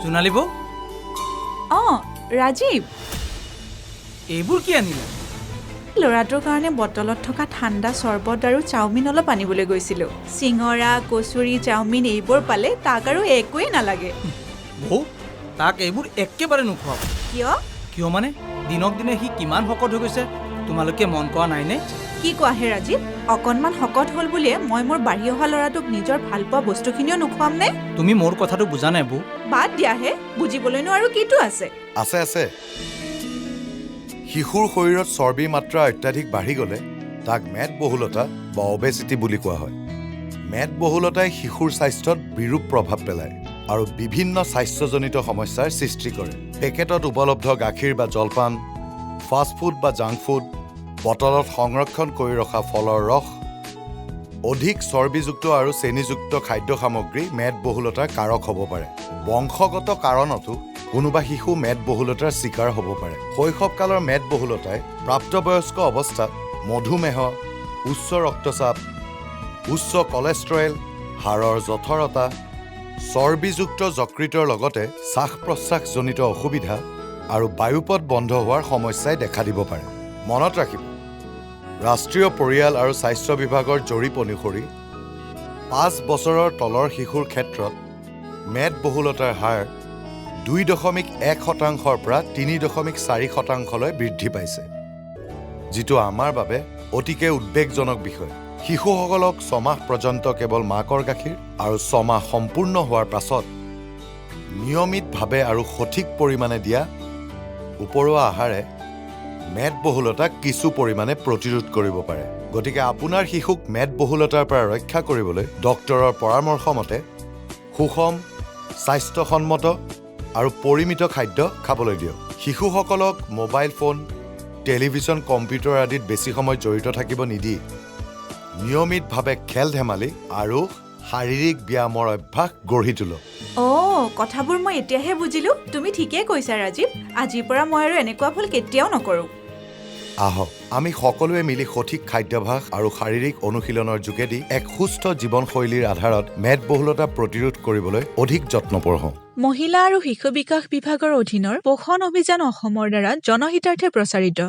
সোণালী বৌ ৰাজীৱ এইবোৰ কি আনিলে ল'ৰাটোৰ কাৰণে বটলত থকা ঠাণ্ডা চৰ্বত আৰু চাওমিন অলপ আনিবলৈ গৈছিলোঁ চিঙৰা কচুৰি চাওমিন এইবোৰ পালে তাক আৰু একোৱেই নালাগে বৌ তাক এইবোৰ একেবাৰে নোখোৱাব কিয় কিয় মানে দিনক দিনে সি কিমান শকত হৈ গৈছে তোমালোকে মন কৰা নাইনে কি কোৱাহে ৰাজীৱ অকণমান শকত হ'ল বুলিয়ে মই মোৰ বাঢ়ি অহা ল'ৰাটোক নিজৰ ভালপোৱা বস্তুখিনিও নোখোৱাম নে তুমি মোৰ কথাটো বুজা নাই বৌ বাদ দিয়াহে বুজিবলৈনো আৰু কিটো আছে আছে শিশুৰ শৰীৰত চৰ্বিৰ মাত্ৰা অত্যাধিক বাঢ়ি গ'লে তাক মেদবহুলতা বা অবেচিটি বুলি কোৱা হয় মেদবহুলতাই শিশুৰ স্বাস্থ্যত বিৰূপ প্ৰভাৱ পেলায় আৰু বিভিন্ন স্বাস্থ্যজনিত সমস্যাৰ সৃষ্টি কৰে পেকেটত উপলব্ধ গাখীৰ বা জলপান ফাষ্টফুড বা জাংক ফুড বটলত সংৰক্ষণ কৰি ৰখা ফলৰ ৰস অধিক চৰ্বিযুক্ত আৰু চেনিযুক্ত খাদ্য সামগ্ৰী মেদবহুলতাৰ কাৰক হ'ব পাৰে বংশগত কাৰণতো কোনোবা শিশু মেদবহুলতাৰ চিকাৰ হ'ব পাৰে শৈশৱকালৰ মেদবহুলতাই প্ৰাপ্তবয়স্ক অৱস্থাত মধুমেহ উচ্চ ৰক্তচাপ উচ্চ কলেষ্ট্ৰৰেল হাড়ৰ জঠৰতা চৰ্বিযুক্ত যকৃতৰ লগতে শ্বাস প্ৰশ্বাসজনিত অসুবিধা আৰু বায়ুপথ বন্ধ হোৱাৰ সমস্যাই দেখা দিব পাৰে মনত ৰাখিব ৰাষ্ট্ৰীয় পৰিয়াল আৰু স্বাস্থ্য বিভাগৰ জৰীপ অনুসৰি 5 বছৰৰ তলৰ শিশুৰ ক্ষেত্ৰত মেদবহুলতাৰ হাৰ 2.1% পৰা 3.4%লৈ বৃদ্ধি পাইছে যিটো আমাৰ বাবে অতিকে উদ্বেগজনক বিষয় শিশুসকলক 6 মাহ পৰ্যন্ত কেৱল মাকৰ গাখীৰ আৰু 6 মাহ সম্পূৰ্ণ হোৱাৰ পাছত নিয়মিতভাৱে আৰু সঠিক পৰিমাণে দিয়া উপৰুৱা আহাৰে মেদবহুলতাক কিছু পৰিমাণে প্ৰতিৰোধ কৰিব পাৰে গতিকে আপোনাৰ শিশুক মেদবহুলতাৰ পৰা ৰক্ষা কৰিবলৈ ডক্তৰৰ পৰামৰ্শ মতে সুষম স্বাস্থ্যসন্মত আৰু পৰিমিত খাদ্য খাবলৈ দিয়ক শিশুসকলক মোবাইল ফোন টেলিভিছন কম্পিউটাৰ আদিত বেছি সময় জড়িত থাকিব নিদি নিয়মিতভাৱে খেল ধেমালি আৰু শাৰীৰিক ব্যায়ামৰ অভ্যাস গঢ়ি তোলক কথাবোৰ মই এতিয়াহে বুজিলোঁ তুমি ঠিকেই কৈছা ৰাজীৱ আজিৰ পৰা মই আৰু এনেকুৱা ভুল কেতিয়াও নকৰোঁ আহক আমি সকলোৱে মিলি সঠিক খাদ্যাভ্যাস আৰু শাৰীৰিক অনুশীলনৰ যোগেদি এক সুস্থ জীৱনশৈলীৰ আধাৰত মেদবহুলতা প্ৰতিৰোধ কৰিবলৈ অধিক যত্নপৰ হওঁ মহিলা আৰু শিশু বিকাশ বিভাগৰ অধীনৰ পোষণ অভিযান অসমৰ দ্বাৰা জনহিতাৰ্থে প্ৰচাৰিত